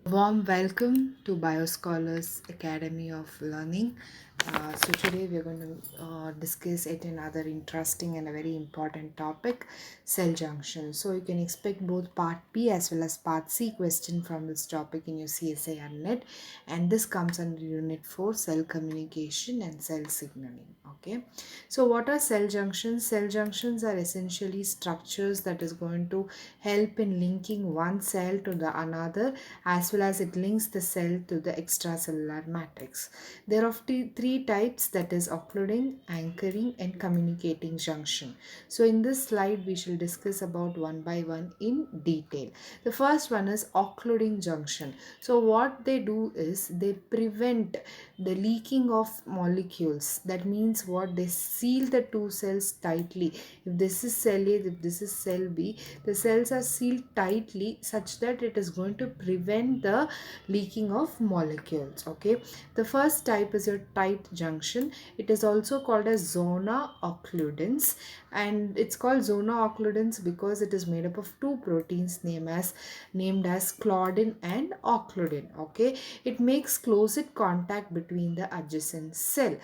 Warm welcome to Bioscholars Academy of Learning. So today we are going to discuss yet another interesting and a very important topic, cell junction. So you can expect both part B as well as part C question from this topic in your CSIR net, and this comes under unit 4, cell communication and cell signaling. Okay, so what are cell junctions? Cell junctions are essentially structures that is going to help in linking one cell to the another, as well as it links the cell to the extracellular matrix. There are three types, that is occluding, anchoring and communicating junction. So in this slide we shall discuss about one by one in detail. The first one is occluding junction. So what they do is they prevent the leaking of molecules. That means what, they seal the two cells tightly. If this is cell A, if this is cell B, the cells are sealed tightly such that it is going to prevent the leaking of molecules. Okay, the first type is your tight junction. It is also called as zona occludens, and it's called zona occludens because it is made up of two proteins named as claudin and occludin. Okay, it makes close contact between the adjacent cell.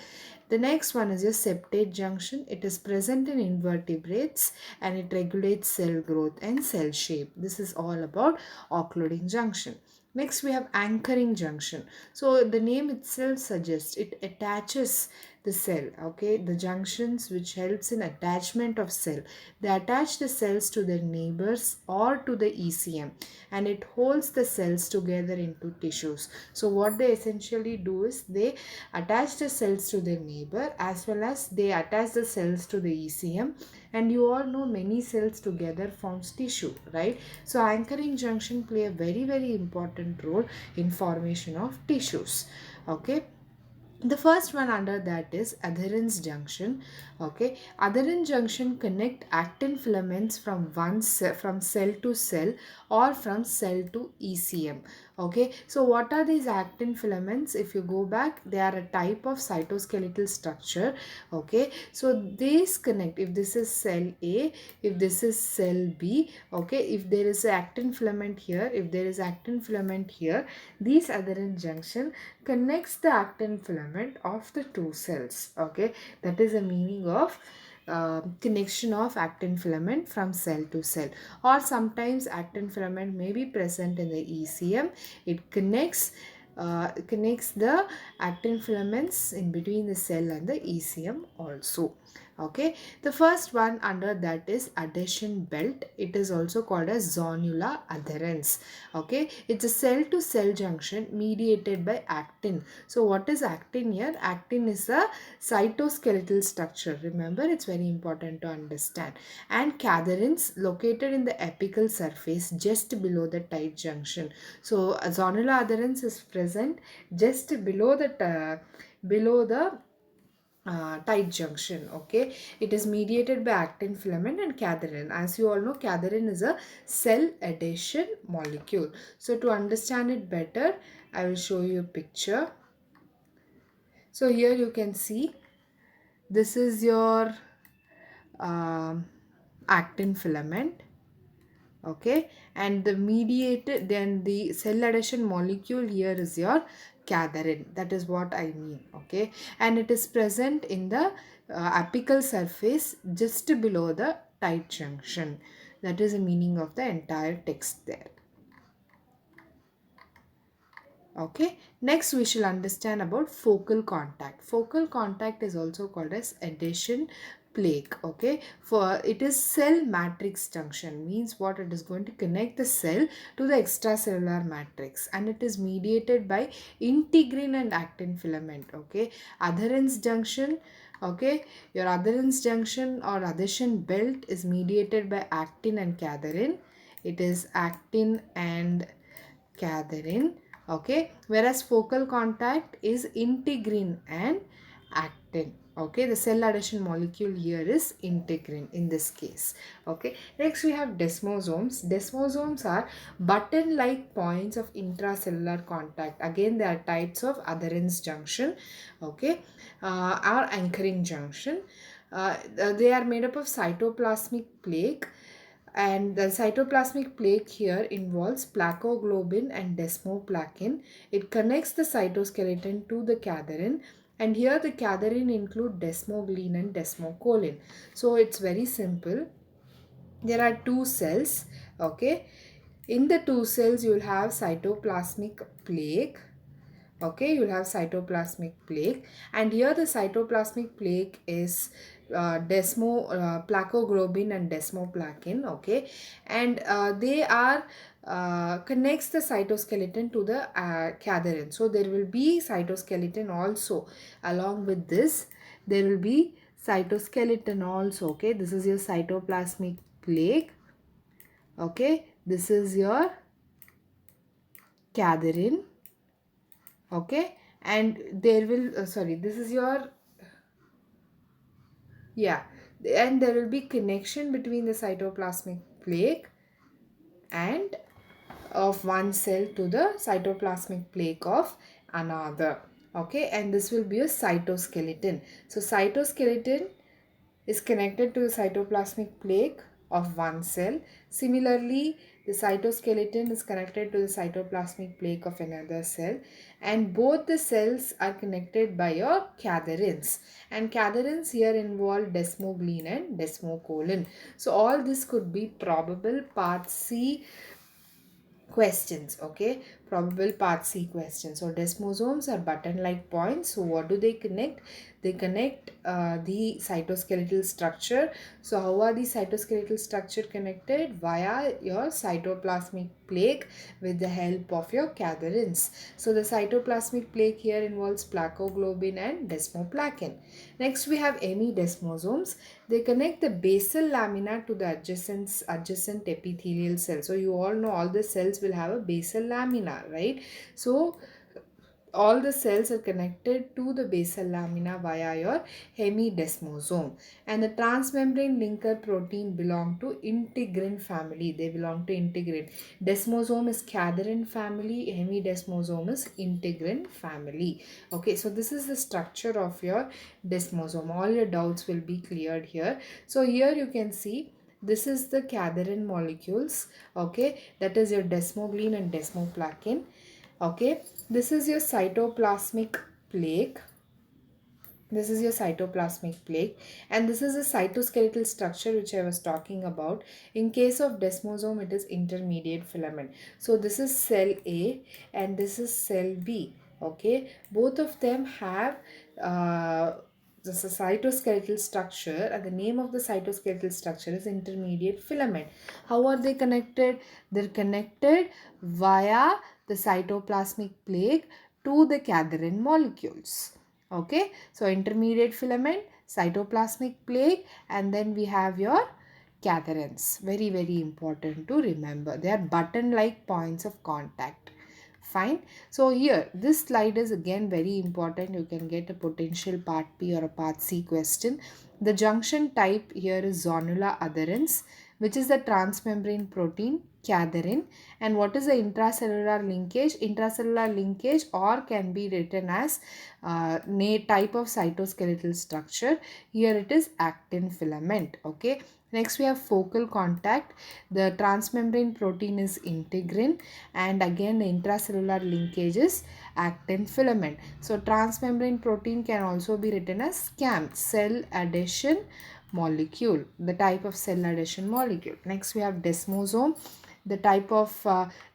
The next one is your septate junction. It is present in invertebrates and it regulates cell growth and cell shape. This is all about occluding junction. Next we have anchoring junction. So the name itself suggests it attaches the cell. Okay, the junctions which helps in attachment of cell. They attach the cells to their neighbors or to the ECM, and it holds the cells together into tissues. So what they essentially do is they attach the cells to their neighbor as well as they attach the cells to the ECM, and you all know many cells together forms tissue, right? So anchoring junction play a very important role in formation of tissues. Okay, the first one under that is adherence junction. Okay, adherence junction connect actin filaments from from cell to cell or from cell to ECM. Okay, so what are these actin filaments? If you go back, they are a type of cytoskeletal structure. Okay, so these connect. If this is cell A, if this is cell B, okay, if there is actin filament here, if there is actin filament here, these adherent junction connects the actin filament of the two cells. Okay, that is the meaning of connection of actin filament from cell to cell. Or sometimes actin filament may be present in the ECM. It connects the actin filaments in between the cell and the ECM also. Okay, the first one under that is adhesion belt. It is also called as zonular adherence. Okay, it's a cell to cell junction mediated by actin. So what is actin here? Actin is a cytoskeletal structure. Remember, it's very important to understand. And cadherins located in the apical surface just below the tight junction. So zonular adherence is present just below the tight junction. Okay, it is mediated by actin filament and cadherin. As you all know, cadherin is a cell adhesion molecule. So to understand it better, I will show you a picture. So here you can see this is your um, actin filament. Okay, and the mediated, then the cell adhesion molecule here is your cadherin. That is what I mean. Okay, and it is present in the apical surface just below the tight junction. That is the meaning of the entire text there. Okay, next we shall understand about focal contact. Focal contact is also called as adhesion plaque. Okay, for it is cell matrix junction, means what, it is going to connect the cell to the extracellular matrix, and it is mediated by integrin and actin filament. Okay, adherence junction. Okay, your adherence junction or adhesion belt is mediated by actin and cadherin. It is actin and cadherin. Okay, whereas focal contact is integrin and actin. Okay, the cell adhesion molecule here is integrin in this case. Okay, next we have desmosomes. Desmosomes are button like points of intracellular contact. Again, there are types of adherence junction. Okay, or anchoring junction. They are made up of cytoplasmic plaque And the cytoplasmic plaque here involves placoglobin and desmoplakin. It connects the cytoskeleton to the cadherin, and here the cadherin include desmoglein and desmocolin. So it's very simple. There are two cells, okay. In the two cells you will have cytoplasmic plaque, okay. You'll have cytoplasmic plaque, and here the cytoplasmic plaque is placoglobin and desmoplakin, okay. And they are connects the cytoskeleton to the cadherin. So there will be cytoskeleton also along with this. There will be cytoskeleton also, okay. This is your cytoplasmic plaque, okay. This is your cadherin, okay. And there will sorry, this is your, yeah, and there will be connection between the cytoplasmic plaque and of one cell to the cytoplasmic plaque of another, okay. And this will be a cytoskeleton. So cytoskeleton is connected to the cytoplasmic plaque of one cell. Similarly, the cytoskeleton is connected to the cytoplasmic plaque of another cell, and both the cells are connected by your cadherins. And cadherins here involve desmoglein and desmocolin. So all this could be probable part C questions, okay. Probable part C questions. So desmosomes are button like points. So what do they connect? They connect the cytoskeletal structure. So how are the cytoskeletal structure connected? Via your cytoplasmic plaque with the help of your cadherins. So the cytoplasmic plaque here involves placoglobin and desmoplakin. Next we have hemidesmosomes. They connect the basal lamina to the adjacent epithelial cell. So you all know all the cells will have a basal lamina, right? So all the cells are connected to the basal lamina via your hemidesmosome. And the transmembrane linker protein belong to integrin family. They belong to integrin. Desmosome is cadherin family, hemidesmosome is integrin family. Okay, so this is the structure of your desmosome. All your doubts will be cleared here. So here you can see this is the cadherin molecules, okay. That is your desmoglein and desmoplakin, okay. This is your cytoplasmic plaque. This is your cytoplasmic plaque, and this is a cytoskeletal structure which I was talking about. In case of desmosome, it is intermediate filament. So this is cell A and this is cell B, okay. Both of them have this is a cytoskeletal structure, and the name of the cytoskeletal structure is intermediate filament. How are they connected? They're connected via the cytoplasmic plaque to the cadherin molecules, okay. So intermediate filament, cytoplasmic plaque, and then we have your cadherins. Very, very important to remember. They are button like points of contact. Fine. So here this slide is again very important. You can get a potential part B or a part C question. The junction type here is zonula adherens, which is the transmembrane protein cadherin. And what is the intracellular linkage? Intracellular linkage, or can be written as type of cytoskeletal structure. Here it is actin filament, okay. Next we have focal contact. The transmembrane protein is integrin, and again the intracellular linkage is actin filament. So transmembrane protein can also be written as CAM, cell adhesion molecule, the type of cell adhesion molecule. Next we have desmosome. The type of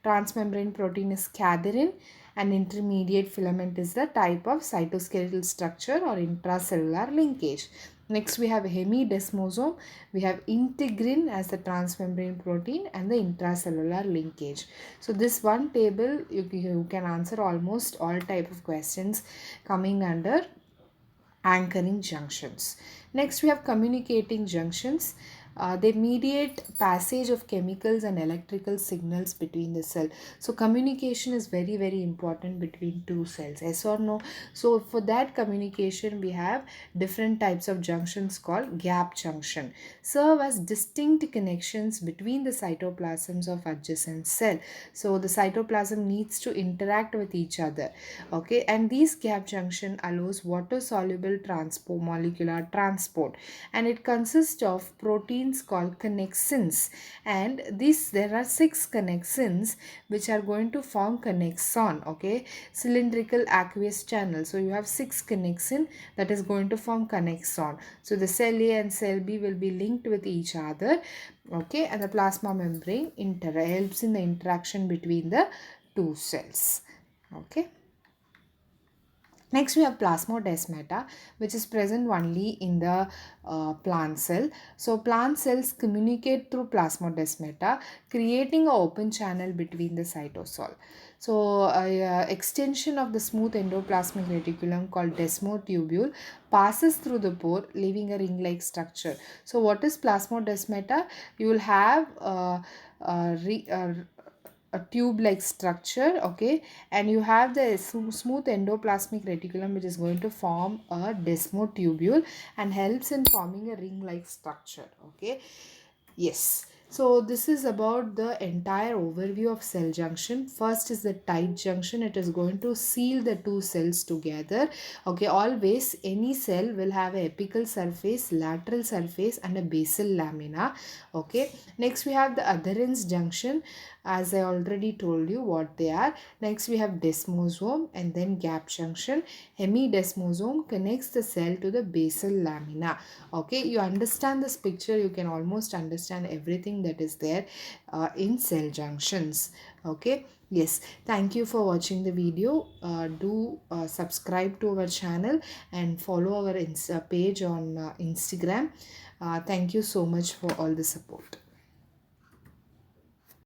transmembrane protein is cadherin, and intermediate filament is the type of cytoskeletal structure or intracellular linkage. Next we have hemidesmosome. We have integrin as the transmembrane protein and the intracellular linkage. So this one table you can answer almost all type of questions coming under anchoring junctions. Next we have communicating junctions. They mediate passage of chemicals and electrical signals between the cell. So communication is very, very important between two cells, yes or no? So for that communication we have different types of junctions called gap junction, serve as distinct connections between the cytoplasms of adjacent cell. So the cytoplasm needs to interact with each other, okay. And these gap junction allows water soluble transport, molecular transport, and it consists of proteins proteins called connexins, and there are 6 connexins which are going to form connexon. Okay, cylindrical aqueous channel. So you have 6 connexin that is going to form connexon. So the cell A and cell B will be linked with each other. Okay, and the plasma membrane helps in the interaction between the two cells. Okay. Next, we have plasmodesmata, which is present only in the plant cell. So, plant cells communicate through plasmodesmata, creating an open channel between the cytosol. So, extension of the smooth endoplasmic reticulum called desmotubule passes through the pore, leaving a ring-like structure. So, what is plasmodesmata? You will have a tube like structure, okay, and you have the smooth endoplasmic reticulum which is going to form a desmotubule and helps in forming a ring like structure. Okay, yes. So this is about the entire overview of cell junction. First is the tight junction. It is going to seal the two cells together. Okay, always any cell will have a apical surface, lateral surface and a basal lamina. Okay, next we have the adherence junction, as I already told you what they are. Next we have desmosome and then gap junction. Hemidesmosome connects the cell to the basal lamina. Okay, you understand this picture, you can almost understand everything that is there in cell junctions. Okay, yes, thank you for watching the video. Do subscribe to our channel and follow our page on Instagram. Thank you so much for all the support.